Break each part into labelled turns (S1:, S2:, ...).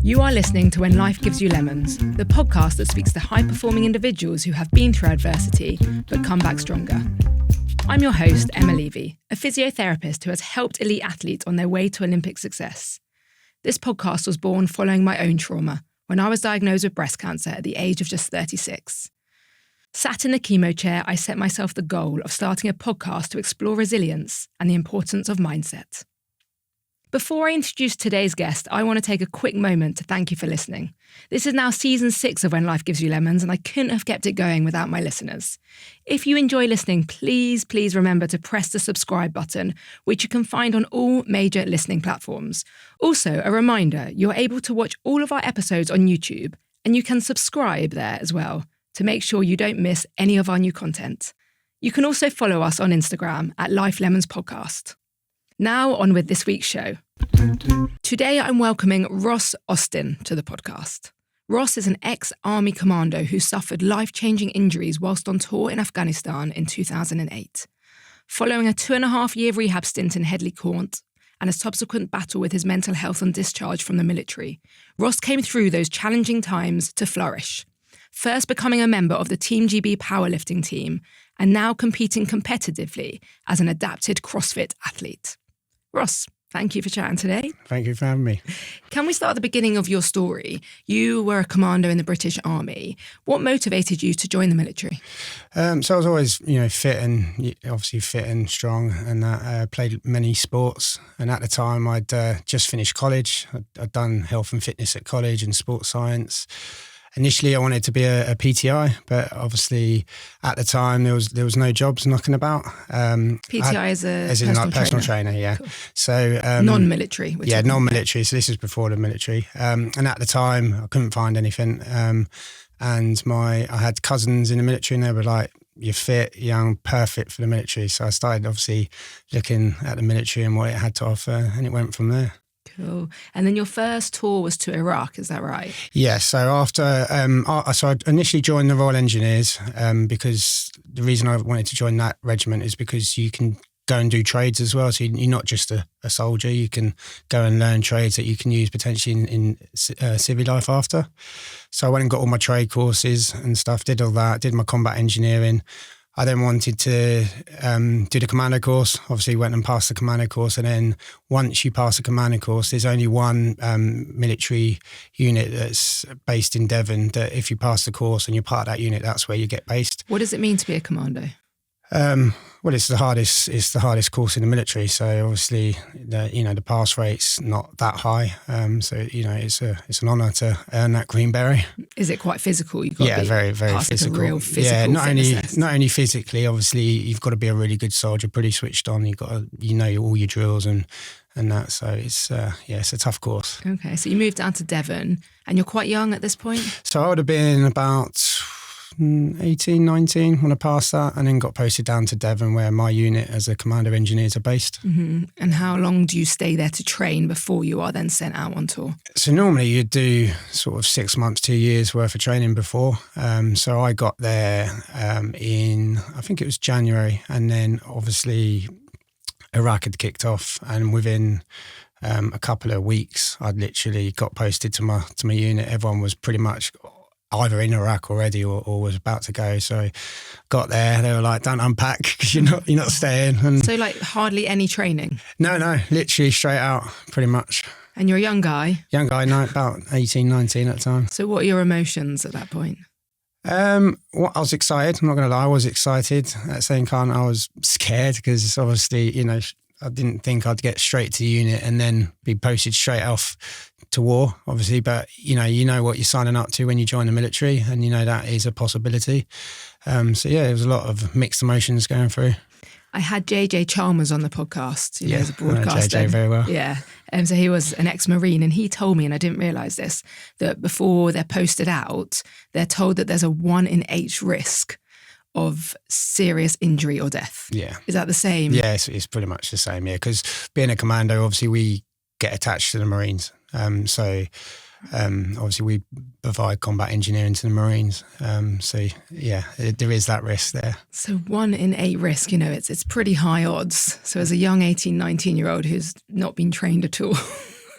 S1: You are listening to When Life Gives You Lemons, the podcast that speaks to high-performing individuals who have been through adversity but come back stronger. I'm your host, Emma Levy, a physiotherapist who has helped elite athletes on their way to Olympic success. This podcast was born following my own trauma when I was diagnosed with breast cancer at the age of just 36. Sat in the chemo chair, I set myself the goal of starting a podcast to explore resilience and the importance of mindset. Before I introduce today's guest, I want to take a quick moment to thank you for listening. This is now season 6 of When Life Gives You Lemons, and I couldn't have kept it going without my listeners. If you enjoy listening, please remember to press the subscribe button, which you can find on all major listening platforms. Also, a reminder, you're able to watch all of our episodes on YouTube, and you can subscribe there as well to make sure you don't miss any of our new content. You can also follow us on Instagram at Life Lemons Podcast. Now on with this week's show. Today I'm welcoming Ross Austin to the podcast. Ross is an ex-army commando who suffered life-changing injuries whilst on tour in Afghanistan in 2008. Following a 2.5-year rehab stint in Headley Court and a subsequent battle with his mental health on discharge from the military, Ross came through those challenging times to flourish, first becoming a member of the Team GB powerlifting team and now competing competitively as an adapted CrossFit athlete. Ross, thank you for chatting today.
S2: Thank you for having me. Can
S1: we start at the beginning of your story? You were a commando in the British Army. What motivated you to join the military?
S2: So I was always, fit and strong, and I played many sports. And at the time, I'd just finished college. I'd done health and fitness at college and sports science. Initially, I wanted to be a PTI, but obviously at the time there was no jobs knocking about.
S1: PTI is a
S2: personal trainer, yeah.
S1: Cool.
S2: So
S1: non-military.
S2: Yeah, non-military. So this was before the military, and at the time I couldn't find anything. And I had cousins in the military, and they were like, "You're fit, young, perfect for the military." So I started obviously looking at the military and what it had to offer, and it went from there.
S1: Cool. And then your first tour was to Iraq, is that right?
S2: Yeah. So after, so I initially joined the Royal Engineers because the reason I wanted to join that regiment is because you can go and do trades as well. So you're not just a soldier. You can go and learn trades that you can use potentially in civil life after. So I went and got all my trade courses and stuff, did all that, did my combat engineering. I then wanted to do the commando course. Obviously went and passed the commando course. And then once you pass the commando course, there's only one military unit that's based in Devon that if you pass the course and you're part of that unit, that's where you get based.
S1: What does it mean to be a commando?
S2: Well, it's the hardest course in the military. So obviously, the pass rate's not that high. So it's an honour to earn that green beret.
S1: Is it quite physical? You've got
S2: very physical.
S1: A real physical.
S2: Yeah, not only physically. Obviously, you've got to be a really good soldier, pretty switched on. You've got to, all your drills and that. So it's a tough course.
S1: Okay, so you moved down to Devon, and you're quite young at this point.
S2: So I would have been about 18, 19 when I passed that, and then got posted down to Devon where my unit as a commando engineers are based.
S1: Mm-hmm. And how long do you stay there to train before you are then sent out on tour?
S2: So normally you'd do sort of 6 months, 2 years worth of training before. So I got there in, I think it was January, and then obviously Iraq had kicked off, and within a couple of weeks I'd literally got posted to my unit. Everyone was pretty much either in Iraq already or was about to go. So got there, they were like, "Don't unpack because you're not staying." And
S1: so like hardly any training?
S2: No, literally straight out pretty much.
S1: And you're a young guy?
S2: Young guy, no, about 18, 19 at the time.
S1: So what are your emotions at that point?
S2: I was excited, I'm not going to lie, I was excited. At the same time, I was scared because obviously, I didn't think I'd get straight to the unit and then be posted straight off to war, obviously. But, you know what you're signing up to when you join the military, and that is a possibility. So, yeah, there was a lot of mixed emotions going through.
S1: I had JJ Chalmers on the podcast, as a broadcaster.
S2: I know JJ very well.
S1: Yeah. So he was an ex-Marine, and he told me, and I didn't realise this, that before they're posted out, they're told that there's a 1 in 8 risk of serious injury or death.
S2: Yeah.
S1: Is that the same?
S2: Yeah, it's pretty much the same, yeah. Because being a commando, obviously we get attached to the Marines. Obviously we provide combat engineering to the Marines. So yeah, there is that risk there.
S1: So 1 in 8 risk, it's pretty high odds. So as a young 18, 19-year-old who's not been trained at all,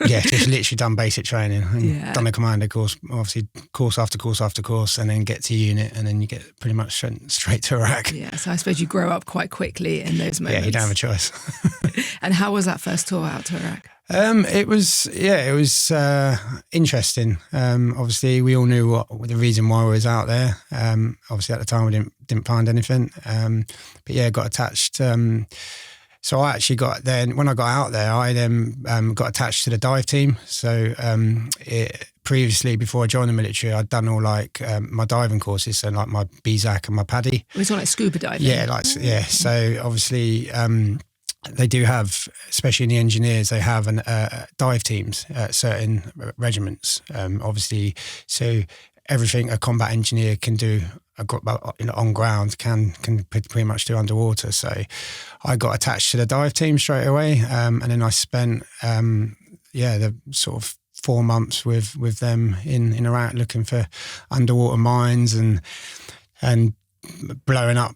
S2: Yeah, just literally done basic training and done a commando course, obviously course after course after course, and then get to unit, and then you get pretty much straight to Iraq.
S1: Yeah, so I suppose you grow up quite quickly in those moments.
S2: Yeah, you don't have a choice.
S1: And how was that first tour out to Iraq?
S2: It was interesting. Obviously, we all knew what the reason why we was out there. Obviously, at the time, we didn't find anything. But yeah, got attached. So I actually when I got out there, I then got attached to the dive team. So previously, before I joined the military, I'd done all my diving courses, so like my BZAC and my PADI.
S1: It was like scuba diving.
S2: Yeah, So obviously, they do have, especially in the engineers, they have dive teams at certain regiments. Obviously, so everything a combat engineer can do on ground can pretty much do underwater. So I got attached to the dive team straight away, and then I spent the sort of 4 months with them in Iraq looking for underwater mines and blowing up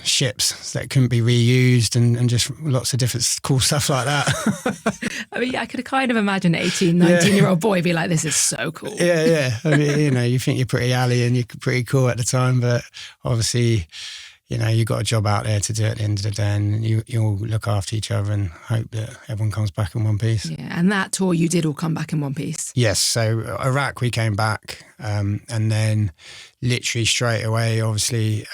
S2: ships that couldn't be reused and just lots of different cool stuff like that.
S1: I mean, I could kind of imagine an 18, 19-year-old boy be like, this is so cool.
S2: Yeah. I mean, you think you're pretty alien, you're pretty cool at the time, but obviously, you got a job out there to do at the end of the day, and you all look after each other and hope that everyone comes back in one piece.
S1: Yeah, and that tour, you did all come back in one piece.
S2: Yes, so Iraq, we came back, and then literally straight away, obviously,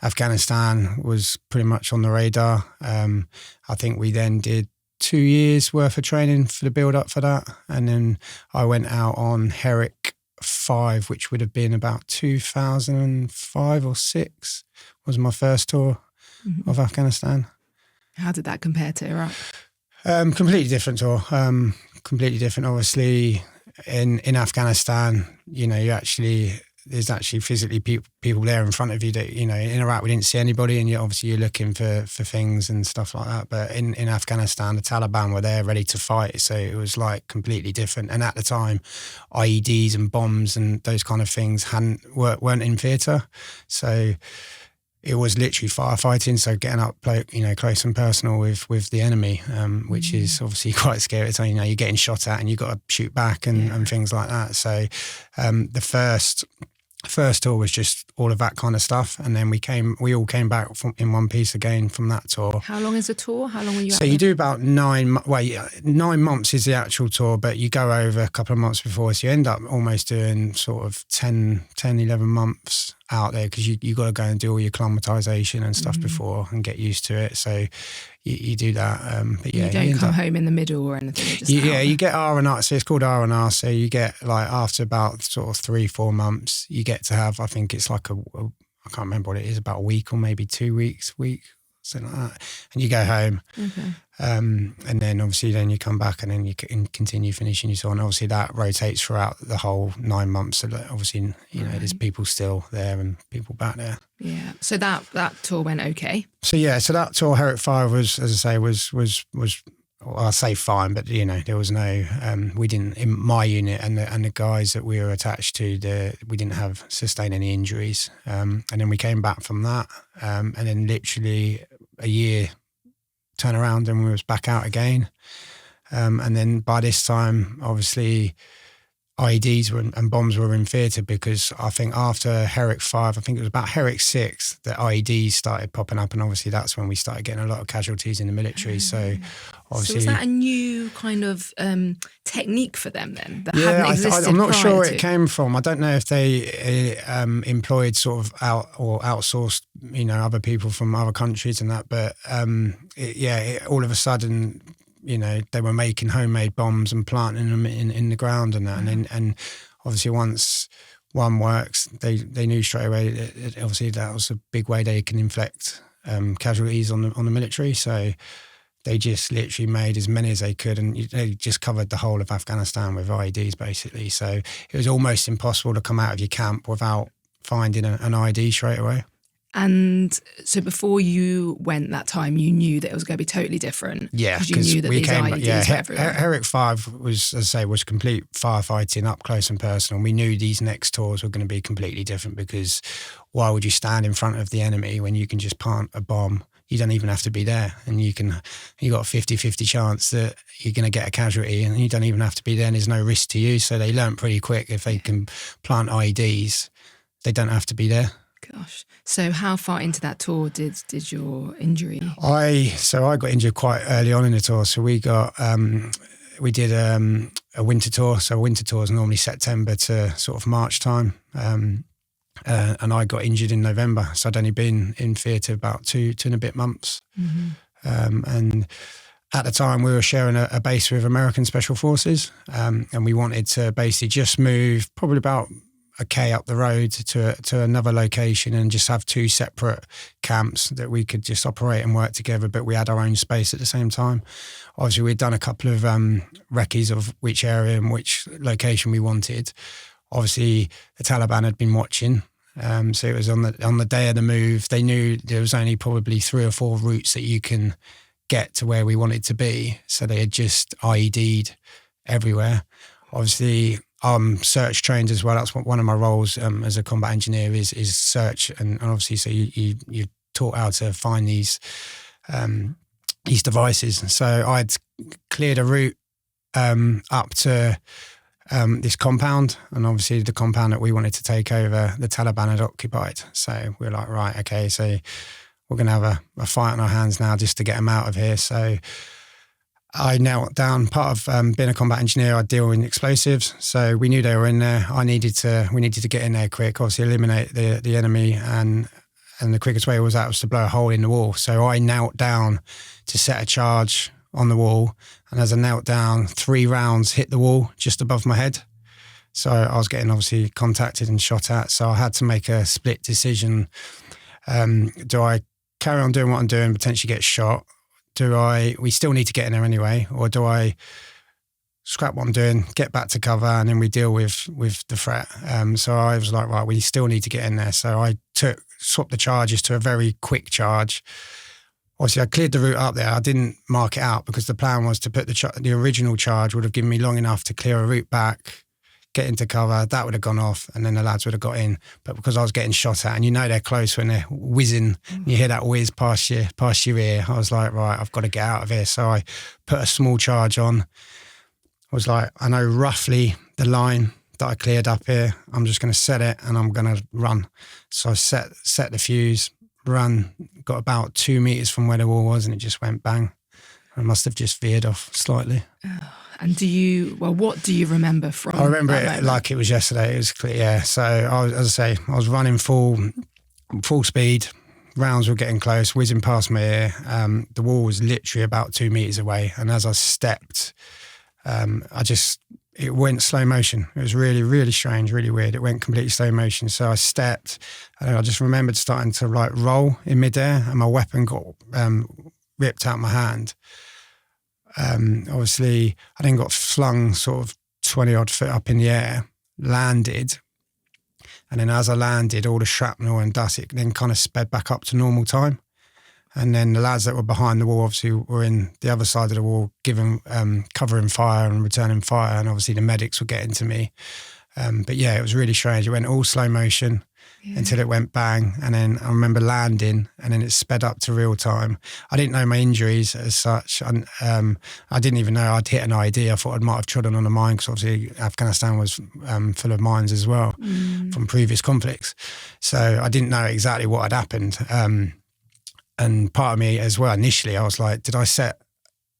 S2: Afghanistan was pretty much on the radar. I think we then did 2 years worth of training for the build-up for that, and then I went out on Herrick 5, which would have been about 2005 or 6, was my first tour of Afghanistan.
S1: How did that compare to Iraq?
S2: Completely different tour. Completely different. Obviously, in Afghanistan, there's actually physically people there in front of you that, in Iraq we didn't see anybody, and you're looking for things and stuff like that. But in Afghanistan, the Taliban were there ready to fight. So it was like completely different. And at the time, IEDs and bombs and those kind of things weren't in theatre. So it was literally firefighting. So getting up, close and personal with the enemy, which is obviously quite scary. So, you're getting shot at and you've got to shoot back and things like that. So the first tour was just all of that kind of stuff, and then we all came back in one piece again from that tour.
S1: How long is the tour? How long were you
S2: So you do about 9 months is the actual tour, but you go over a couple of months before, so you end up almost doing sort of 10, 11 months out there, because you got to go and do all your acclimatization and stuff before and get used to it. So you do that. But yeah,
S1: you don't come home in the middle or anything.
S2: You get R&R. So it's called R&R. So you get after about sort of 3-4 months, you get to have, I think it's like I can't remember what it is, about a week or maybe 2 weeks, something like that. And you go home. Okay. And then obviously then you come back and then you can continue finishing your tour. And obviously that rotates throughout the whole 9 months. So that obviously, there's people still there and people back there.
S1: Yeah. So that tour went okay.
S2: So that tour, Herrick 5 was, as I say, was well, I say fine, but there was no, we didn't, in my unit and the guys that we were attached to, we didn't have sustained any injuries. And then we came back from that, and then literally a year turn around and we was back out again. And then by this time, obviously, IEDs and bombs were in theatre, because I think after Herrick 5, I think it was about Herrick 6, that IEDs started popping up, and obviously that's when we started getting a lot of casualties in the military. So obviously,
S1: so was that a new kind of technique for them then? That hadn't existed
S2: I'm not sure where
S1: to?
S2: It came from. I don't know if they employed sort of outsourced, other people from other countries and that, but all of a sudden, they were making homemade bombs and planting them in the ground and that. And obviously once one works, they knew straight away that obviously that was a big way they can inflict casualties on the military. So they just literally made as many as they could, and they just covered the whole of Afghanistan with IEDs basically. So it was almost impossible to come out of your camp without finding an IED straight away.
S1: And so before you went that time, you knew that it was going to be totally different.
S2: Yeah,
S1: because you knew that these IEDs were everywhere.
S2: Herrick 5 was, as I say, was complete firefighting up close and personal. We knew these next tours were going to be completely different, because why would you stand in front of the enemy when you can just plant a bomb, you don't even have to be there, and you got a 50-50 chance that you're going to get a casualty, and you don't even have to be there, and there's no risk to you. So they learn pretty quick, if they can plant IEDs, they don't have to be there.
S1: Gosh. So how far into that tour did your injury?
S2: I got injured quite early on in the tour. So we did a winter tour. So a winter tour is normally September to sort of March time. And I got injured in November. So I'd only been in theatre about two and a bit months. Mm-hmm. And at the time we were sharing a base with American Special Forces. And we wanted to basically just move probably about a K up the road to another location and just have two separate camps that we could just operate and work together, but we had our own space at the same time. Obviously, we'd done a couple of recce's of which area and which location we wanted. Obviously, the Taliban had been watching, so it was on the day of the move. They knew there was only probably 3 or 4 routes that you can get to where we wanted to be, so they had just IED'd everywhere. Obviously, search trained as well. That's one of my roles as a combat engineer is search, and obviously, so you're taught how to find these devices. So I'd cleared a route up to this compound, and obviously the compound that we wanted to take over, the Taliban had occupied. So we're like, right, okay, so we're going to have a fight on our hands now just to get them out of here. So I knelt down. Part of being a combat engineer, I deal in explosives. So we knew they were in there. We needed to get in there quick, obviously eliminate the enemy, and the quickest way was to blow a hole in the wall. So I knelt down to set a charge on the wall, and as I knelt down, 3 rounds hit the wall just above my head. So I was getting obviously contacted and shot at. So I had to make a split decision. Do I carry on doing what I'm doing, potentially get shot? We still need to get in there anyway, or do I scrap what I'm doing, get back to cover, and then we deal with the threat? So I was like, right, we still need to get in there. So I swapped the charges to a very quick charge. Obviously, I cleared the route up there. I didn't mark it out because the plan was to put the original charge would have given me long enough to clear a route back, get into cover. That would have gone off, and then the lads would have got in. But because I was getting shot at, and they're close when they're whizzing, you hear that whiz past your ear. I was like, right, I've got to get out of here. So I put a small charge on. I was like, I know roughly the line that I cleared up here. I'm just going to set it, and I'm going to run. So I set the fuse, run, got about 2 meters from where the wall was, and it just went bang. I must have just veered off slightly.
S1: And what do you remember from?
S2: I remember it
S1: moment?
S2: like it was yesterday. It was clear, yeah. So as I say, I was running full speed. Rounds were getting close, whizzing past my ear. The wall was literally about 2 meters away, and as I stepped, it went slow motion. It was really, really strange, really weird. It went completely slow motion. So I stepped, and I just remembered starting to roll in midair, and my weapon got ripped out my hand. Obviously, I then got flung sort of 20 odd foot up in the air, landed, and then as I landed, all the shrapnel and dust, it then kind of sped back up to normal time. And then the lads that were behind the wall obviously were in the other side of the wall, covering fire and returning fire, and obviously the medics were getting to me. But yeah, it was really strange. It went all slow motion until it went bang, and then I remember landing, and then it sped up to real time. I didn't know my injuries as such. I didn't even know I'd hit an IED. I thought I might have trodden on a mine, because obviously Afghanistan was full of mines as well from previous conflicts. So I didn't know exactly what had happened. And part of me as well, initially, I was like, did I set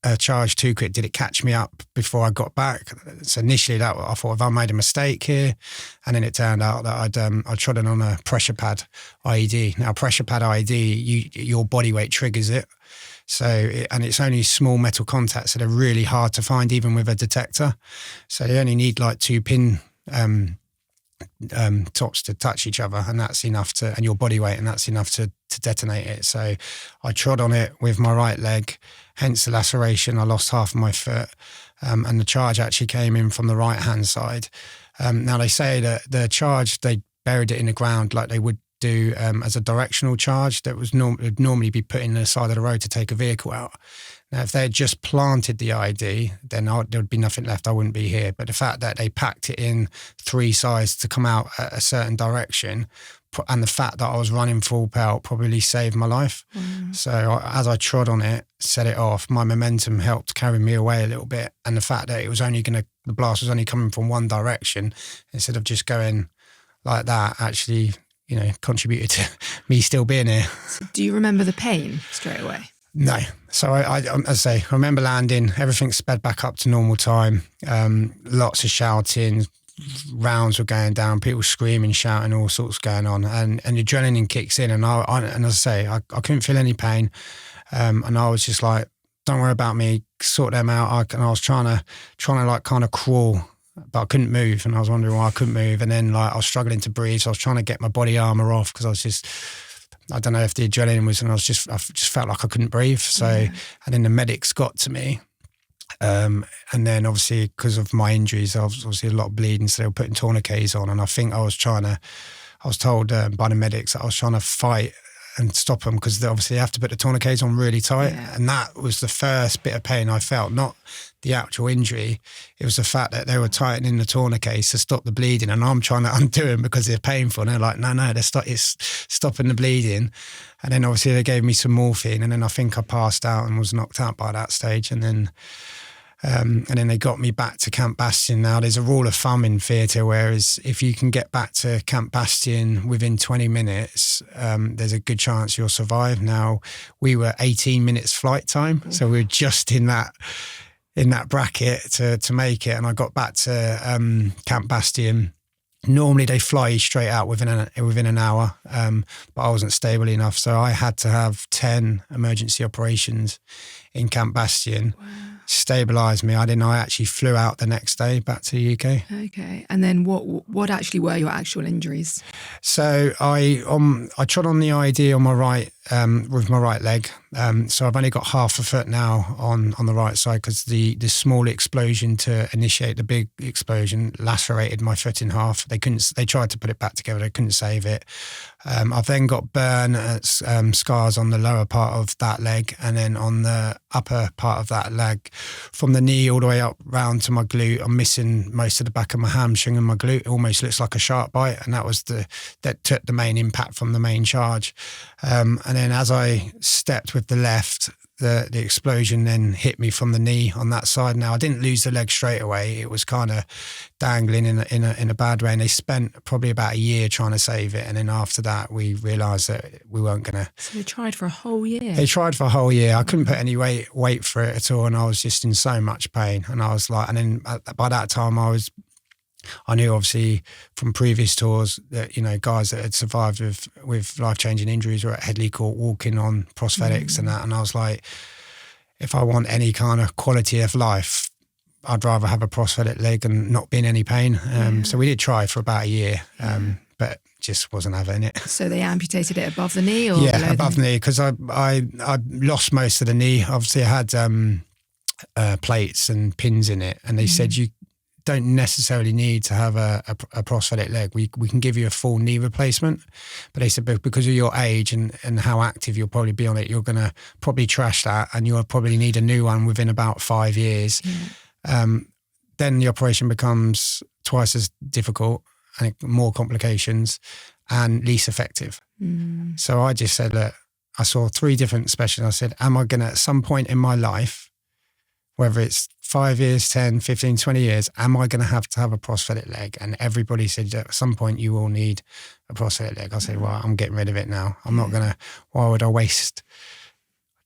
S2: a charge too quick? Did it catch me up before I got back? So initially, I thought, have I made a mistake here? And then it turned out that I'd trodden on a pressure pad IED. Now, pressure pad IED, your body weight triggers it. So, and it's only small metal contacts that are really hard to find, even with a detector. So you only need like 2 pin tops to touch each other, and that's enough and your body weight, and that's enough to detonate it. So I trod on it with my right leg, hence the laceration. I lost half of my foot, and the charge actually came in from the right hand side. Now they say that the charge, they buried it in the ground like they would do as a directional charge that would normally be put in the side of the road to take a vehicle out. Now, if they had just planted the ID, then there would be nothing left. I wouldn't be here. But the fact that they packed it in 3 sides to come out a certain direction and the fact that I was running full pelt probably saved my life. So as I trod on it, set it off, my momentum helped carry me away a little bit. And the fact that the blast was only coming from one direction instead of just going like that actually, contributed to me still being here.
S1: So do you remember the pain straight away?
S2: No. So as I say, I remember landing, everything sped back up to normal time. Lots of shouting, rounds were going down, people screaming, shouting, all sorts going on, and adrenaline kicks in. And as I say, I couldn't feel any pain, and I was just like, "Don't worry about me, sort them out." And I was trying to like kind of crawl, but I couldn't move, and I was wondering why I couldn't move. And then like I was struggling to breathe, so I was trying to get my body armor off because I was just, I don't know if the adrenaline was, and I just felt like I couldn't breathe. So, and then the medics got to me. And then obviously because of my injuries, I was obviously a lot of bleeding, so they were putting tourniquets on, and I think I was told by the medics that I was trying to fight and stop them because obviously they have to put the tourniquets on really tight. And that was the first bit of pain I felt, not the actual injury. It was the fact that they were tightening the tourniquets to stop the bleeding, and I'm trying to undo them because they're painful, and they're like, no, it's stopping the bleeding. And then obviously they gave me some morphine, and then I think I passed out and was knocked out by that stage. And then they got me back to Camp Bastion. Now, there's a rule of thumb in theatre, whereas if you can get back to Camp Bastion within 20 minutes, there's a good chance you'll survive. Now, we were 18 minutes flight time, so we were just in that bracket to make it. And I got back to Camp Bastion. Normally they fly you straight out within an hour, but I wasn't stable enough, so I had to have 10 emergency operations in Camp Bastion. Wow. Stabilised me. I actually flew out the next day back to the UK.
S1: Okay, and then what actually were your actual injuries? So
S2: I trod on the ID on my right with my right leg. So I've only got half a foot now on the right side because the small explosion to initiate the big explosion lacerated my foot in half. They tried to put it back together. They couldn't save it. I've then got burn scars on the lower part of that leg, and then on the upper part of that leg, from the knee all the way up round to my glute, I'm missing most of the back of my hamstring and my glute. It almost looks like a shark bite, and that took the main impact from the main charge. And then as I stepped with the left, the explosion then hit me from the knee on that side. Now, I didn't lose the leg straight away. It was kind of dangling in a bad way, and they spent probably about a year trying to save it. And then after that, we realised that we weren't going to.
S1: So they tried for a whole year?
S2: They tried for a whole year. I couldn't put any weight for it at all, and I was just in so much pain. And I was like, and then by that time I knew obviously from previous tours that, guys that had survived with life-changing injuries were at Headley Court walking on prosthetics and that. And I was like, if I want any kind of quality of life, I'd rather have a prosthetic leg and not be in any pain. So we did try for about a year, but just wasn't having it.
S1: So they amputated it above the knee or
S2: below above the knee? Because I lost most of the knee. Obviously I had plates and pins in it, and they said you don't necessarily need to have a prosthetic leg. We can give you a full knee replacement, but they said because of your age and how active you'll probably be on it, you're going to probably trash that, and you'll probably need a new one within about 5 years. Then the operation becomes twice as difficult and more complications and least effective. So I just said, look, I saw 3 different specialists. I said, am I going to, at some point in my life, whether it's 5 years, 10, 15, 20 years, am I going to have a prosthetic leg? And everybody said at some point you will need a prosthetic leg. I said, well, I'm getting rid of it now. I'm not going to, why would I waste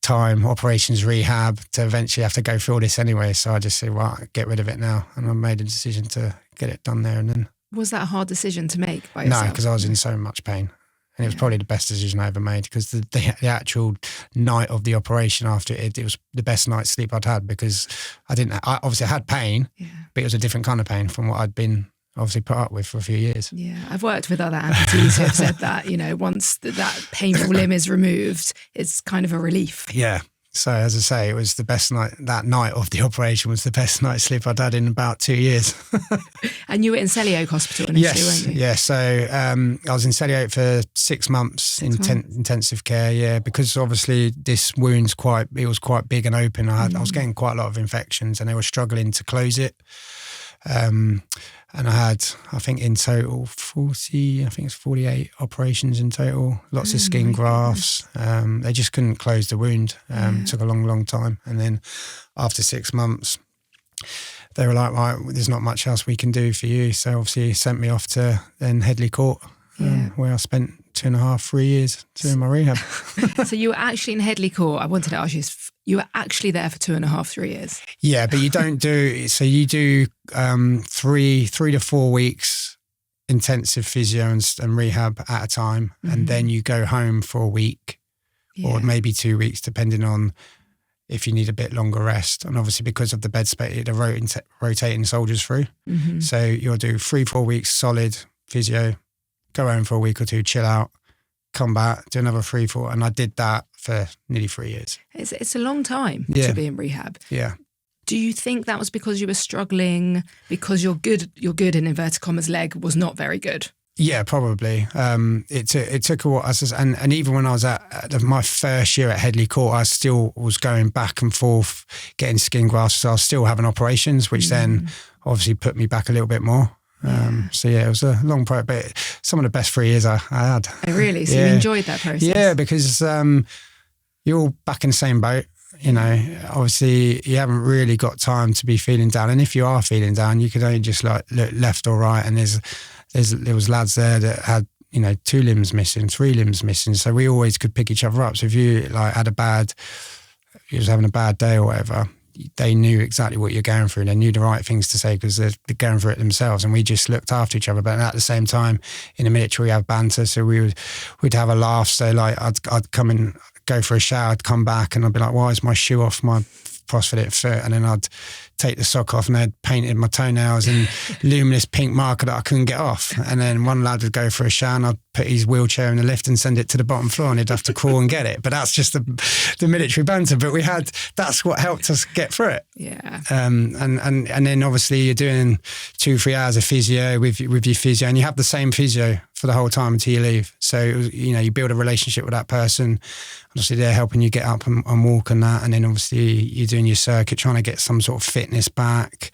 S2: time, operations, rehab to eventually have to go through all this anyway? So I just said, well, get rid of it now. And I made a decision to get it done there and then.
S1: Was that a hard decision to make by yourself?
S2: No, because I was in so much pain. And it was probably the best decision I ever made, because the actual night of the operation after it was the best night's sleep I'd had, because I obviously had pain, but it was a different kind of pain from what I'd been obviously put up with for a few years. Yeah,
S1: I've worked with other amputees who have said that, once that painful limb is removed, it's kind of a relief.
S2: Yeah. So as I say, it was the best night, that night of the operation was the best night's sleep I'd had in about 2 years.
S1: And you were in Selly Oak Hospital initially, weren't you?
S2: Yeah, so I was in Selly Oak for 6 months in intensive care, because obviously this wound's quite big and open. I was getting quite a lot of infections and they were struggling to close it. And I had, I think in total, 48 operations in total, lots of skin grafts. They just couldn't close the wound. It took a long, long time. And then after 6 months, they were like, right, there's not much else we can do for you. So obviously he sent me off to then Headley Court, where I spent 2.5, 3 years doing my rehab.
S1: So you were actually in Headley Court. I wanted to ask you were actually there for 2.5, 3 years.
S2: Yeah, but you don't do, so you do 3 to 4 weeks intensive physio and rehab at a time. And then you go home for a week or maybe 2 weeks, depending on if you need a bit longer rest. And obviously because of the bed space, they're rotating soldiers through. So you'll do 3-4 weeks solid physio, go home for a week or two, chill out, come back, do another 3-4. And I did that for nearly 3 years.
S1: It's a long time to be in rehab.
S2: Yeah.
S1: Do you think that was because you were struggling, because your good in inverted commas leg was not very good?
S2: Yeah, probably. It took a while. And even when I was at my first year at Headley Court, I still was going back and forth, getting skin grafts. So I was still having operations, which then obviously put me back a little bit more. So yeah, it was a long process, but some of the best 3 years I had.
S1: Oh, really? So you enjoyed that process?
S2: Yeah, because you're all back in the same boat. You know, obviously you haven't really got time to be feeling down. And if you are feeling down, you could only just like look left or right. And there was lads there that had, 2 limbs missing, 3 limbs missing. So we always could pick each other up. So if you like you was having a bad day or whatever, they knew exactly what you're going through. They knew the right things to say because they're going through it themselves. And we just looked after each other. But at the same time, in the military, we have banter. So we'd have a laugh. So like I'd come in, go for a shower, I'd come back and I'd be like, why is my shoe off my prosthetic foot? And then I'd take the sock off and they'd painted my toenails in luminous pink marker that I couldn't get off. And then one lad would go for a shower and I'd put his wheelchair in the lift and send it to the bottom floor and he'd have to crawl and get it. But that's just the military banter. But that's what helped us get through it.
S1: Yeah.
S2: And then obviously you're doing 2-3 hours of physio with your physio and you have the same physio for the whole time until you leave. So, you build a relationship with that person. Obviously they're helping you get up and walk and that. And then obviously you're doing your circuit, trying to get some sort of fitness back.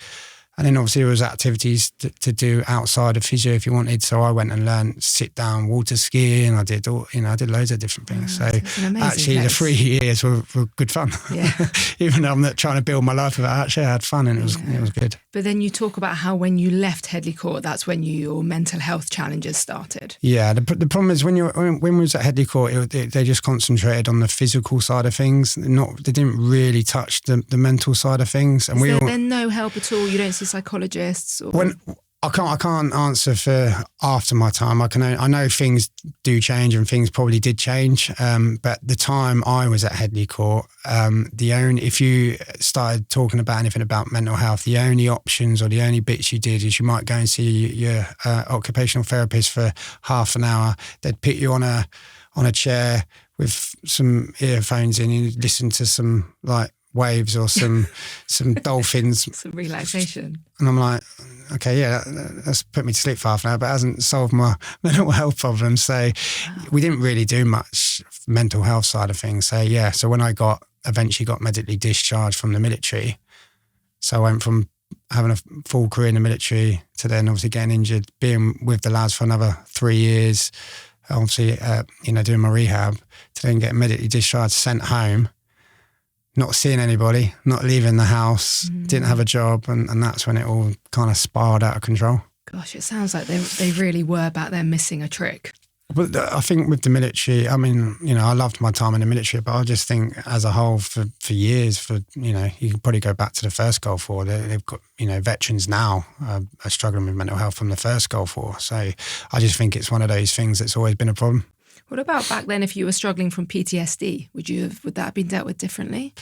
S2: And then obviously there was activities to do outside of physio if you wanted. So I went and learned sit down water skiing. I did loads of different things. So actually the 3 years were good fun. Yeah. Even though I'm not trying to build my life about it, actually I had fun and it was good.
S1: But then you talk about how when you left Headley Court, that's when your mental health challenges started.
S2: Yeah, the problem is when we was at Headley Court, they just concentrated on the physical side of things. They didn't really touch the mental side of things. And
S1: is there no help at all? You don't see psychologists? Or?
S2: I can't answer for after my time. I know things do change and things probably did change. But the time I was at Headley Court, if you started talking about anything about mental health, the only options or the only bits you did is you might go and see your occupational therapist for half an hour. They'd put you on a chair with some earphones in and you'd listen to some like waves or some dolphins.
S1: Some relaxation.
S2: And I'm like, okay, yeah, that's put me to sleep for half an hour, but it hasn't solved my mental health problems. So we didn't really do much mental health side of things. So yeah, so when I eventually got medically discharged from the military, so I went from having a full career in the military to then obviously getting injured, being with the lads for another 3 years, obviously, doing my rehab, to then get medically discharged, sent home, not seeing anybody, not leaving the house, didn't have a job, and that's when it all kind of spiraled out of control.
S1: Gosh, it sounds like they really were back there missing a trick.
S2: But I think with the military, I mean, I loved my time in the military, but I just think as a whole for years, you can probably go back to the first Gulf War. They've got, veterans now are struggling with mental health from the first Gulf War. So I just think it's one of those things that's always been a problem.
S1: What about back then if you were struggling from PTSD? Would that have been dealt with differently?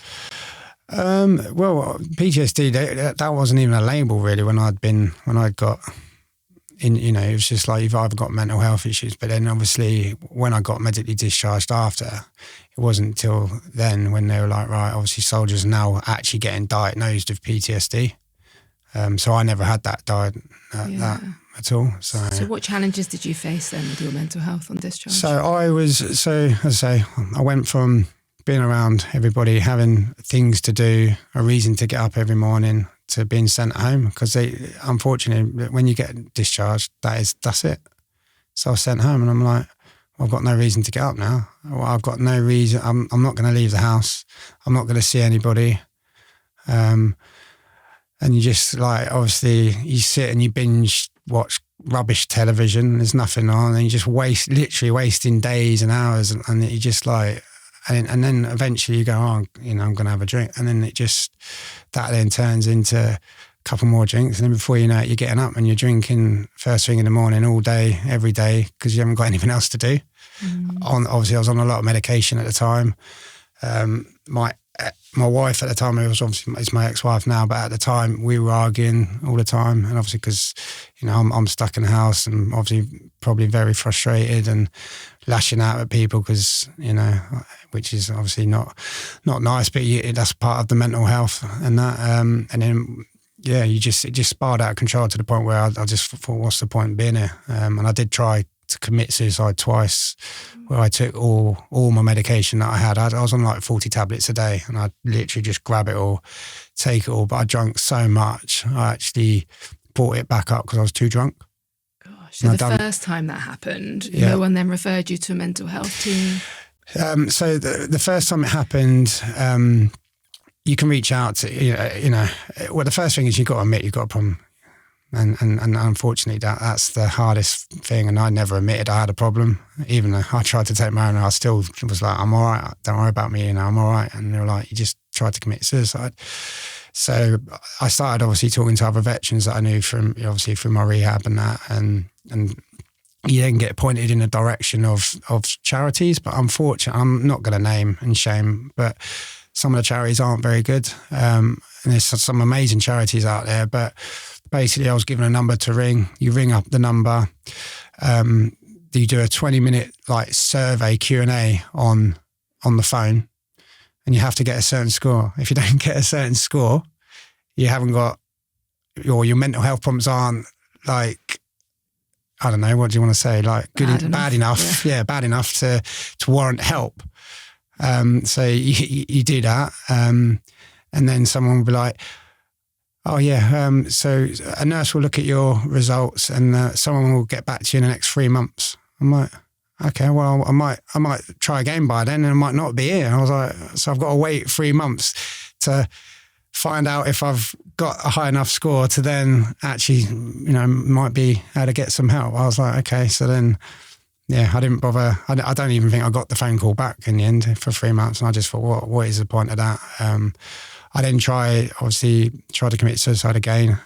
S2: Well, PTSD, that wasn't even a label really when I'd got in, it was just like you've either got mental health issues, but then obviously when I got medically discharged after, it wasn't until then when they were like, right, obviously soldiers are now actually getting diagnosed with PTSD. So I never had that that at all. So
S1: what challenges did you face then with your mental health on discharge?
S2: So as I say, I went from being around everybody, having things to do, a reason to get up every morning, to being sent home, because unfortunately, when you get discharged, that's it. So I was sent home, and I'm like, well, I've got no reason to get up now. Well, I've got no reason. I'm not going to leave the house. I'm not going to see anybody. And you just like, obviously you sit and you binge watch rubbish television. There's nothing on, and you just literally wasting days and hours. And you just like, and then eventually you go, oh, I'm going to have a drink. And then that then turns into a couple more drinks. And then before you know it, you're getting up and you're drinking first thing in the morning, all day, every day, because you haven't got anything else to do. Obviously I was on a lot of medication at the time. My wife at the time, is my ex-wife now, but at the time we were arguing all the time. And obviously because, I'm stuck in the house and obviously probably very frustrated and lashing out at people because, which is obviously not nice, but that's part of the mental health and that. And then, it just spiraled out of control to the point where I just thought, what's the point in being here? And I did try to commit suicide twice, where I took all my medication that I had. I was on like 40 tablets a day, and I'd literally just grab it all, take it all. But I drank so much, I actually brought it back up because I was too drunk.
S1: Gosh, so the first time that happened, no one then referred you to a mental health team?
S2: So the first time it happened, you can reach out to, well, the first thing is you've got to admit you've got a problem. And unfortunately, that's the hardest thing. And I never admitted I had a problem. Even though I tried to take my own, I still was like, I'm all right. Don't worry about me. I'm all right. And they were like, you just tried to commit suicide. So I started obviously talking to other veterans that I knew from my rehab and that. And you then get pointed in the direction of charities. But unfortunately, I'm not going to name and shame, but some of the charities aren't very good. And there's some amazing charities out there, but basically, I was given a number to ring. You ring up the number. You do a 20-minute survey Q&A on the phone, and you have to get a certain score. If you don't get a certain score, you haven't got, or your mental health problems aren't I don't know, what do you want to say? Bad enough. Yeah, bad enough to warrant help. So you do that, and then someone will be like, oh yeah, so a nurse will look at your results and someone will get back to you in the next 3 months. I'm like, okay, well, I might try again by then and I might not be here. I was like, so I've got to wait 3 months to find out if I've got a high enough score to then actually, might be able to get some help. I was like, okay, so then, I didn't bother. I don't even think I got the phone call back in the end for 3 months. And I just thought, what is the point of that? I then tried to commit suicide again.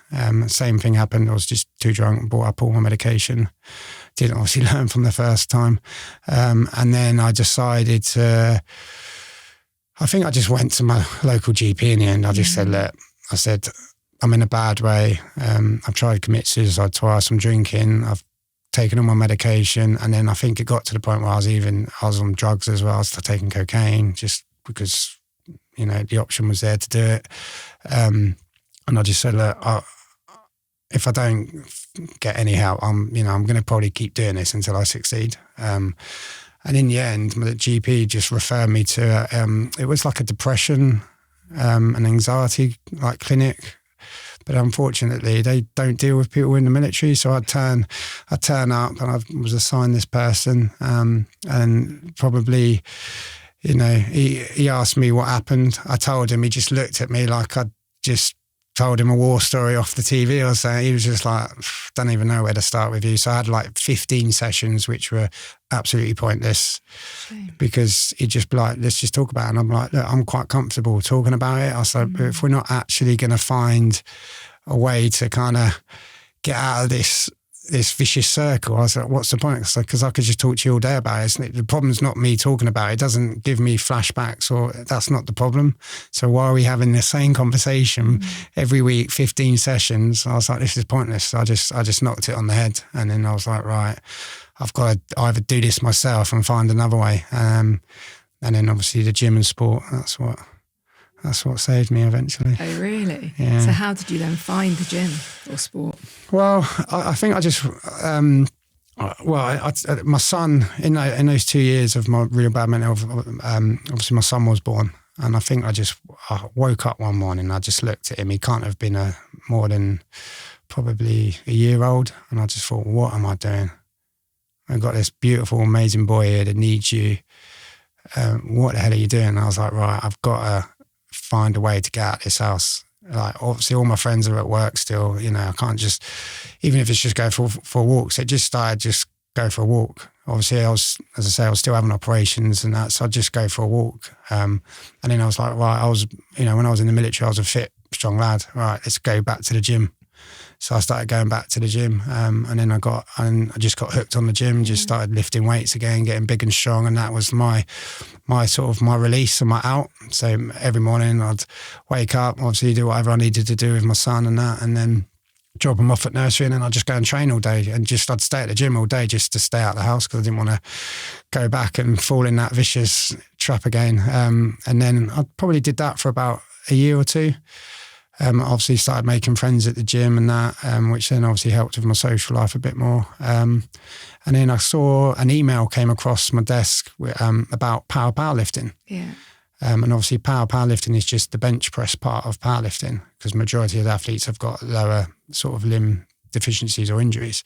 S2: Same thing happened. I was just too drunk, brought up all my medication. Didn't obviously learn from the first time. And then I decided I think I just went to my local GP in the end. I just said, look, I'm in a bad way. I've tried to commit suicide twice. I'm drinking. I've taken all my medication. And then I think it got to the point where I was on drugs as well. I was taking cocaine just because the option was there to do it. And I just said, look, if I don't get any help, I'm going to probably keep doing this until I succeed. And in the end, the GP just referred me to, it was like a depression, an anxiety clinic. But unfortunately, they don't deal with people in the military. So I turn up and I was assigned this person, and probably, he asked me what happened. I told him. He just looked at me like I just told him a war story off the TV or something. He was just like, don't even know where to start with you. So I had 15 sessions, which were absolutely pointless. Shame. Because he'd just be like, let's just talk about it. And I'm like, look, I'm quite comfortable talking about it. I said, but if we're not actually going to find a way to kind of get out of this vicious circle, I was like, what's the point? Because I could just talk to you all day about it. The problem's not me talking about it. It doesn't give me flashbacks, or that's not the problem. So why are we having the same conversation every week, 15 sessions? I was like, this is pointless. So I just knocked it on the head. And then I was like, right, I've got to either do this myself and find another way. And then obviously the gym and sport, that's what saved me eventually.
S1: Oh, really?
S2: Yeah.
S1: So how did you then find the gym or sport?
S2: Well, I think I just, my son, in those 2 years of my real bad mental health, obviously my son was born. And I think I woke up one morning, I just looked at him. He can't have been more than probably a year old. And I just thought, what am I doing? I've got this beautiful, amazing boy here that needs you. What the hell are you doing? And I was like, right, I've got to find a way to get out of this house. Like, obviously all my friends are at work still, you know, I can't just, even if it's just go for a walk. So it just started, just go for a walk. Obviously I was still having operations and that, so I'd just go for a walk. And then I was like, right, when I was in the military, I was a fit, strong lad. Right, let's go back to the gym. So I started going back to the gym, and then I just got hooked on the gym, just started lifting weights again, getting big and strong, and that was my sort of my release and my out. So every morning I'd wake up, obviously do whatever I needed to do with my son and that, and then drop him off at nursery, and then I'd just go and train all day, and I'd stay at the gym all day just to stay out of the house because I didn't want to go back and fall in that vicious trap again. And then I probably did that for about a year or two. Obviously started making friends at the gym and that, which then obviously helped with my social life a bit more. And then I saw an email came across my desk about powerlifting.
S1: Yeah.
S2: And obviously powerlifting is just the bench press part of powerlifting, because majority of the athletes have got lower sort of limb deficiencies or injuries.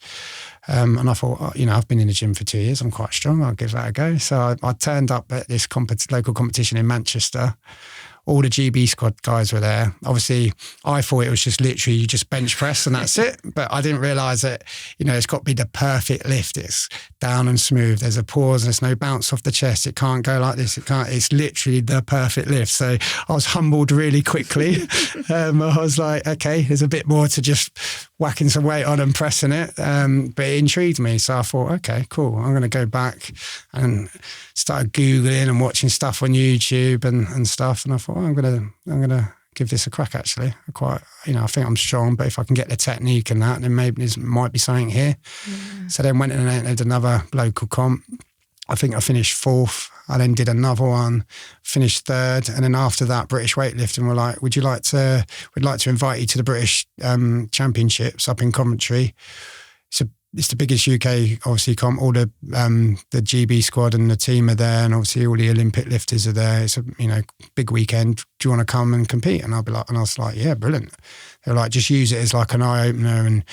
S2: And I thought, I've been in the gym for 2 years, I'm quite strong, I'll give that a go. So I turned up at this local competition in Manchester. All the GB squad guys were there. Obviously, I thought it was just literally you just bench press and that's it. But I didn't realise that, it's got to be the perfect lift. It's down and smooth. There's a pause. There's no bounce off the chest. It can't go like this. It's literally the perfect lift. So I was humbled really quickly. I was like, okay, there's a bit more to just whacking some weight on and pressing it. But it intrigued me. So I thought, okay, cool. I'm going to go back and started Googling and watching stuff on YouTube and stuff. And I thought, I'm gonna give this a crack. Actually, I think I'm strong, but if I can get the technique and that, then maybe there might be something here. Yeah. So then went and entered another local comp. I think I finished 4th. I then did another one, finished 3rd, and then after that, British weightlifting were like, we'd like to invite you to the British Championships up in Coventry. It's the biggest UK, obviously, comp. All the GB squad and the team are there, and obviously all the Olympic lifters are there. It's a big weekend. Do you want to come and compete? And I was like, yeah, brilliant. They were like, just use it as like an eye opener and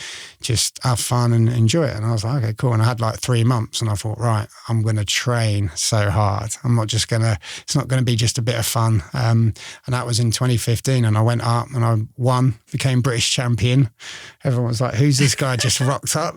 S2: just have fun and enjoy it. And I was like, okay, cool. And I had like 3 months, and I thought, right, I'm going to train so hard. It's not going to be just a bit of fun. And that was in 2015, and I went up and I won, became British champion. Everyone was like, who's this guy just rocked up?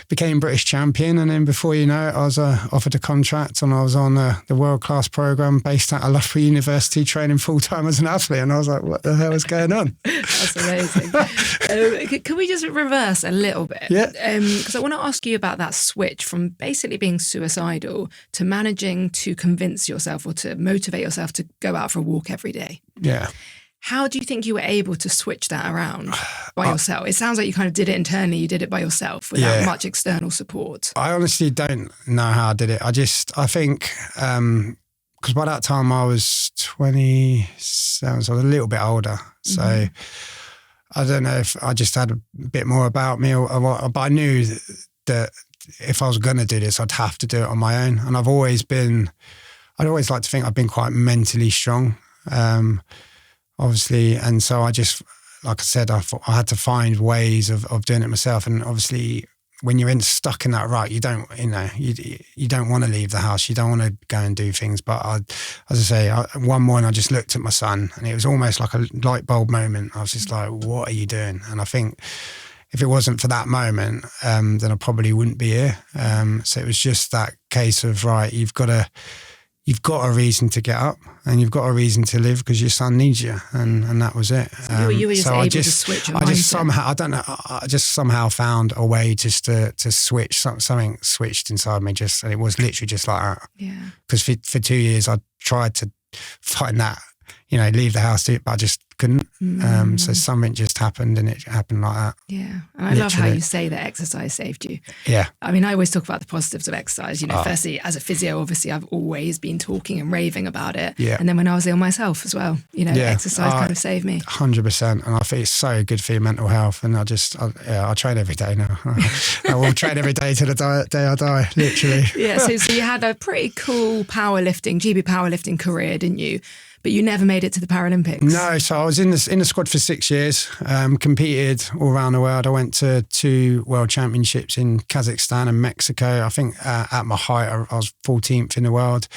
S2: Became British champion, and then before you know it, I was offered a contract, and I was on the world-class program based at Loughborough University, training full-time as an athlete. And I was like, what the hell is going on?
S1: That's amazing. Can we just reverse a little bit?
S2: Yeah.
S1: Because I want to ask you about that switch from basically being suicidal to managing to convince yourself or to motivate yourself to go out for a walk every day.
S2: Yeah.
S1: How do you think you were able to switch that around by yourself? It sounds like you kind of did it internally. You did it by yourself without much external support.
S2: I honestly don't know how I did it. I think, because by that time I was 27, so I was a little bit older. So I don't know if I just had a bit more about me or what, but I knew that if I was going to do this, I'd have to do it on my own. And I'd always like to think I've been quite mentally strong. Obviously, and so I just, like I said, I had to find ways of doing it myself. And obviously, when you're stuck in that rut, you don't want to leave the house. You don't want to go and do things. But as I say, one morning I just looked at my son, and it was almost like a light bulb moment. I was just like, "What are you doing?" And I think if it wasn't for that moment, then I probably wouldn't be here. So it was just that case of, right, you've got a reason to get up, and you've got a reason to live because your son needs you, and that was it.
S1: So you were just able to switch your mindset.
S2: I just somehow found a way just to switch. Something switched inside me, and it was literally just like that. Yeah. Because for 2 years I tried to find that, leave the house, but I just couldn't. So something just happened, and it happened like that.
S1: Yeah. And I love how you say that exercise saved you.
S2: Yeah.
S1: I mean, I always talk about the positives of exercise. Firstly, as a physio, obviously I've always been talking and raving about it. Yeah. And then when I was ill myself as well, exercise kind of saved me.
S2: 100%. And I think it's so good for your mental health. And I train every day now. I will train every day till the day I die, literally.
S1: Yeah. So you had a pretty cool GB powerlifting career, didn't you? But you never made it to the Paralympics?
S2: No, so I was in the squad for 6 years, competed all around the world. I went to 2 world championships in Kazakhstan and Mexico. I think at my height, I was 14th in the world.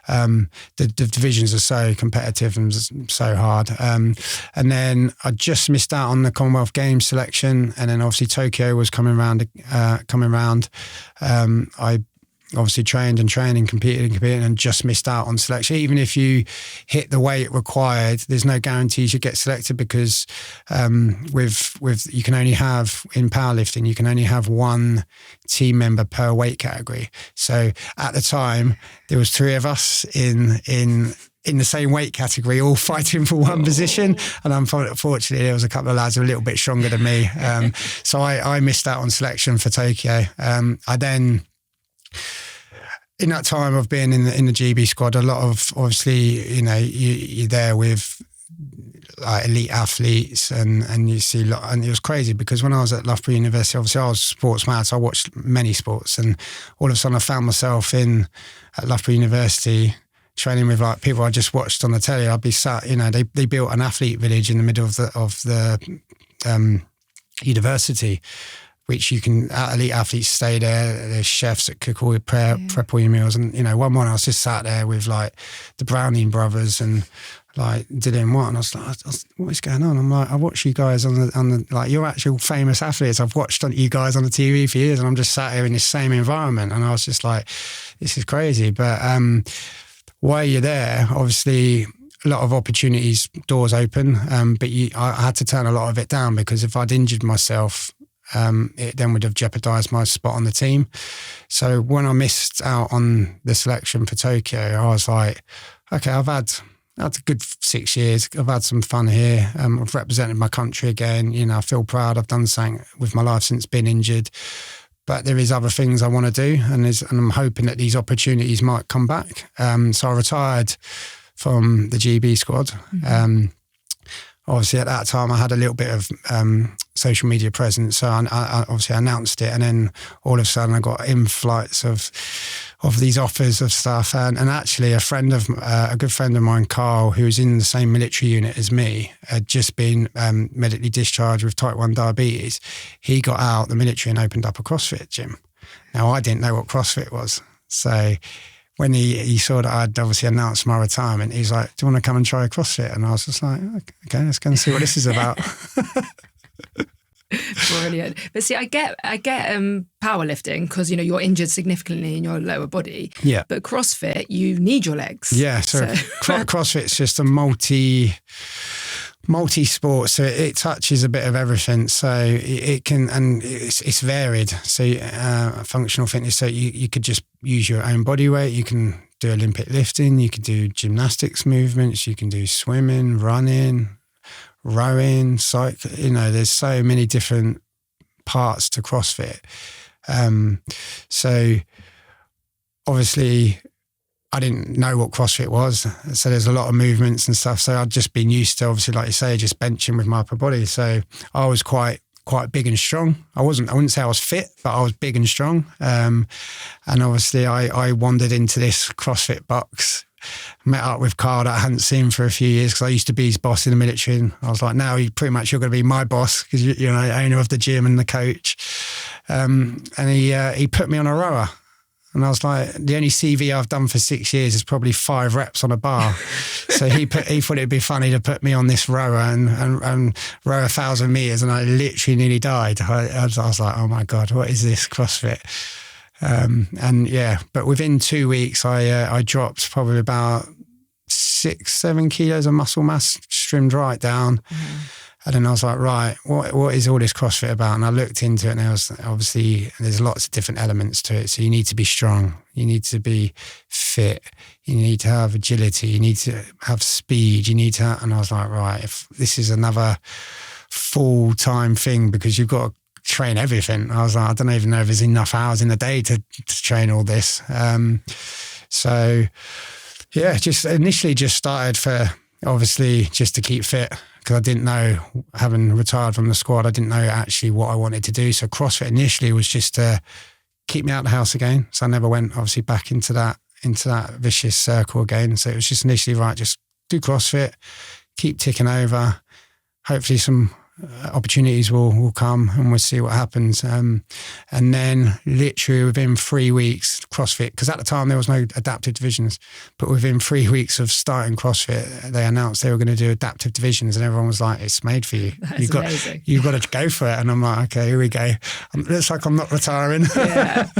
S2: The divisions are so competitive and so hard. And then I just missed out on the Commonwealth Games selection. And then obviously Tokyo was coming around. I obviously trained and competed and just missed out on selection. Even if you hit the weight required, there's no guarantees you get selected, because with you can only have, in powerlifting, you can only have 1 team member per weight category. So at the time, there was 3 of us in the same weight category, all fighting for one position. And unfortunately, there was a couple of lads who were a little bit stronger than me. So I missed out on selection for Tokyo. I then, in that time of being in the GB squad, a lot of, obviously, you're there with like elite athletes, and you see a lot. And it was crazy because when I was at Loughborough University, obviously I was sports mad, so I watched many sports, and all of a sudden I found myself at Loughborough University training with like people I just watched on the telly. I'd be sat, they built an athlete village in the middle of the university, which you can, elite athletes stay there. There's chefs that cook all your prep all your meals. And, one morning I was just sat there with like the Browning brothers and like Dylan Watt, and I was like, what is going on? I'm like, I watch you guys on the like, you're actual famous athletes. I've watched you guys on the TV for years, and I'm just sat here in this same environment. And I was just like, this is crazy. But while you're there, obviously, a lot of opportunities, doors open, but I had to turn a lot of it down, because if I'd injured myself, it then would have jeopardised my spot on the team. So when I missed out on the selection for Tokyo, I was like, okay, I've had a good 6 years. I've had some fun here. I've represented my country again. I feel proud. I've done something with my life since being injured. But there is other things I want to do, and I'm hoping that these opportunities might come back. So I retired from the GB squad. Mm-hmm. Obviously, at that time, I had a little bit of social media presence, so I obviously announced it, and then all of a sudden, I got in-flights of these offers of stuff. And actually, a good friend of mine, Carl, who was in the same military unit as me, had just been medically discharged with type 1 diabetes. He got out the military and opened up a CrossFit gym. Now, I didn't know what CrossFit was, so when he saw that I'd obviously announced my retirement, he's like, do you want to come and try CrossFit? And I was just like, okay, let's go and see what this is about.
S1: Brilliant. But see, I get powerlifting because, you're injured significantly in your lower body. Yeah. But CrossFit, you need your legs. Yeah. So
S2: CrossFit's just a multi-sport, so it touches a bit of everything. So it can, and it's varied. So functional fitness, so you could just use your own body weight. You can do Olympic lifting. You can do gymnastics movements. You can do swimming, running, rowing, cycling. There's so many different parts to CrossFit. So obviously, I didn't know what CrossFit was. So there's a lot of movements and stuff. So I'd just been used to, obviously, like you say, just benching with my upper body. So I was quite big and strong. I wouldn't say I was fit, but I was big and strong. And obviously I wandered into this CrossFit box, met up with Carl that I hadn't seen for a few years, because I used to be his boss in the military. And I was like, now you're going to be my boss, because you're owner of the gym and the coach. And he put me on a rower. And I was like, the only CV I've done for 6 years is probably 5 reps on a bar. So he thought it'd be funny to put me on this rower and row 1,000 meters, and I literally nearly died. I was like, oh my God, what is this CrossFit? But within 2 weeks, I dropped probably about 6-7 kilos of muscle mass, trimmed right down. Mm-hmm. And then I was like, right, what is all this CrossFit about? And I looked into it, and there's lots of different elements to it. So you need to be strong, you need to be fit, you need to have agility, you need to have speed, and I was like, right, if this is another full-time thing, because you've got to train everything. I was like, I don't even know if there's enough hours in the day to train all this. Just initially just started for, obviously, just to keep fit, because I didn't know, having retired from the squad, I didn't know actually what I wanted to do. So CrossFit initially was just to keep me out of the house again. So I never went, obviously, back into that vicious circle again. So it was just initially, right, just do CrossFit, keep ticking over. Hopefully some opportunities will come and we'll see what happens. And then literally within 3 weeks, CrossFit, because at the time there was no adaptive divisions, but within 3 weeks of starting CrossFit, they announced they were going to do adaptive divisions and everyone was like, it's made for you. You've got to go for it. And I'm like, okay, here we go. It looks like I'm not retiring.
S1: Yeah.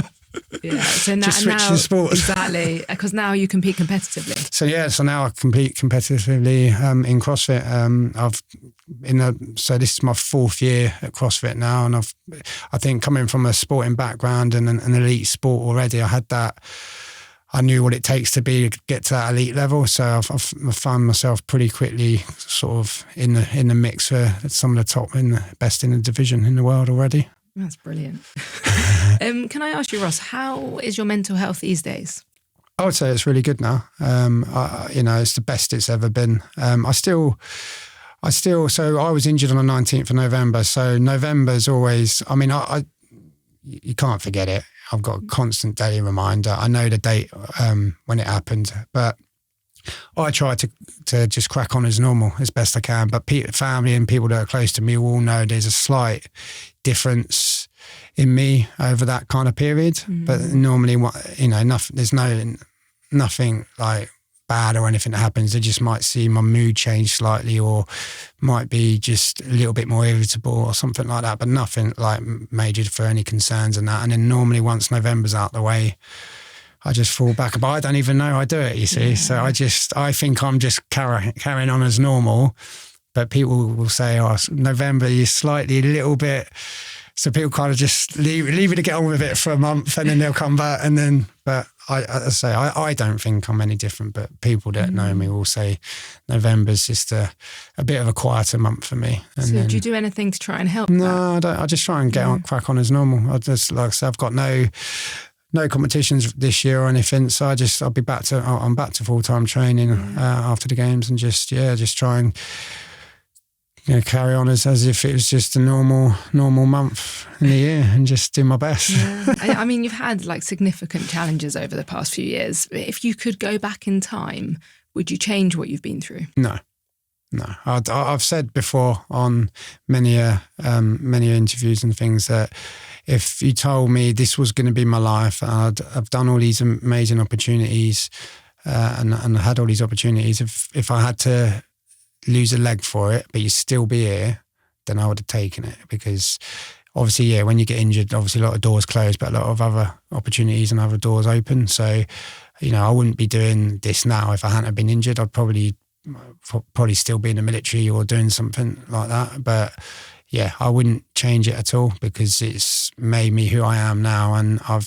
S1: Yeah, so
S2: just switch the sports.
S1: Exactly, because now you compete competitively.
S2: So now I compete competitively in CrossFit. So this is my 4th year at CrossFit now, and I think coming from a sporting background and an elite sport already, I knew what it takes to get to that elite level. So I've found myself pretty quickly sort of in the mix for some of the top and the best in the division in the world already.
S1: That's brilliant. Can I ask you, Ross, how is your mental health these days?
S2: I would say it's really good now. It's the best it's ever been. So I was injured on the 19th of November. So November's always, you can't forget it. I've got a constant daily reminder. I know the date when it happened, but I try to just crack on as normal as best I can. But family and people that are close to me will all know there's a slight difference in me over that kind of period. Mm. But normally, there's nothing like bad or anything that happens. They just might see my mood change slightly or might be just a little bit more irritable or something like that. But nothing like major for any concerns and that. And then normally once November's out the way, I just fall back. But I don't even know I do it, you see. Yeah. So I think I'm just carrying on as normal. But people will say, oh, November, you're slightly a little bit. So people kind of just leave it to get on with it for a month and then they'll come back. And then, but I don't think I'm any different. But people that know me will say November's just a bit of a quieter month for me. And
S1: so do you do anything to try and help?
S2: No, I don't. I just try and crack on as normal. I just, like I said, I've got no competitions this year or anything, so I'm back to full-time training after the games and just try and carry on as if it was just a normal month in the year and just do my best.
S1: Yeah. You've had like significant challenges over the past few years. If you could go back in time, would you change what you've been through?
S2: No. I've said before on many interviews and things that if you told me this was going to be my life, I've done all these amazing opportunities and had all these opportunities. If I had to lose a leg for it, but you'd still be here, then I would have taken it because obviously, when you get injured, obviously a lot of doors close, but a lot of other opportunities and other doors open. So, I wouldn't be doing this now if I hadn't been injured. I'd probably still be in the military or doing something like that. But yeah, I wouldn't change it at all because it's made me who I am now, and I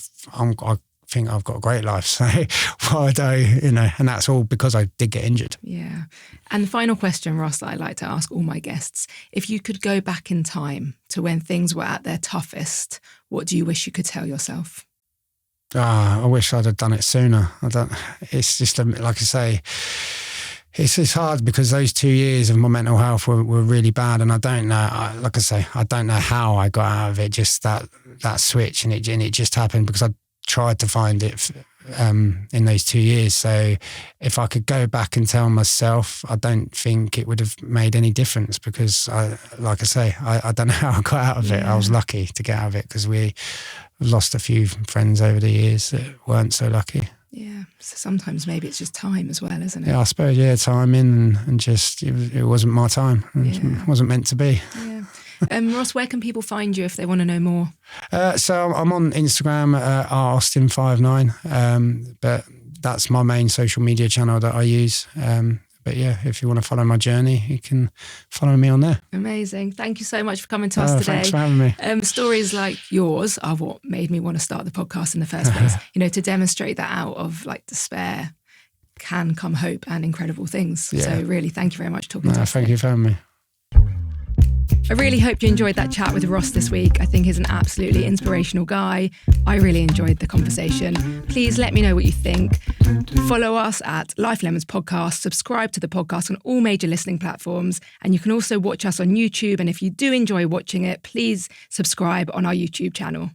S2: think I've got a great life. So why would I, and that's all because I did get injured.
S1: Yeah. And the final question, Ross, that I like to ask all my guests: if you could go back in time to when things were at their toughest, what do you wish you could tell yourself?
S2: I wish I'd have done it sooner. It's just like I say. It's hard because those 2 years of my mental health were really bad, and I don't know. I don't know how I got out of it. Just that switch, and it just happened because I tried to find it in those 2 years. So if I could go back and tell myself, I don't think it would have made any difference because, I don't know how I got out of it. I was lucky to get out of it because we lost a few friends over the years that weren't so lucky.
S1: Yeah, so sometimes maybe it's just time as well, isn't it?
S2: Yeah, I suppose, timing and just it wasn't my time. It wasn't meant to be.
S1: Yeah. Ross, where can people find you if they want to know more?
S2: So I'm on Instagram at Austin59, but that's my main social media channel that I use. But yeah, if you want to follow my journey, you can follow me on there.
S1: Amazing. Thank you so much for coming to us today.
S2: Thanks for having me.
S1: Stories like yours are what made me want to start the podcast in the first place. To demonstrate that out of like despair can come hope and incredible things. Yeah. So really, thank you very much for talking to us.
S2: Thank you for having me.
S1: I really hope you enjoyed that chat with Ross this week. I think he's an absolutely inspirational guy. I really enjoyed the conversation. Please let me know what you think. Follow us at Life Lemons Podcast. Subscribe to the podcast on all major listening platforms. And you can also watch us on YouTube. And if you do enjoy watching it, please subscribe on our YouTube channel.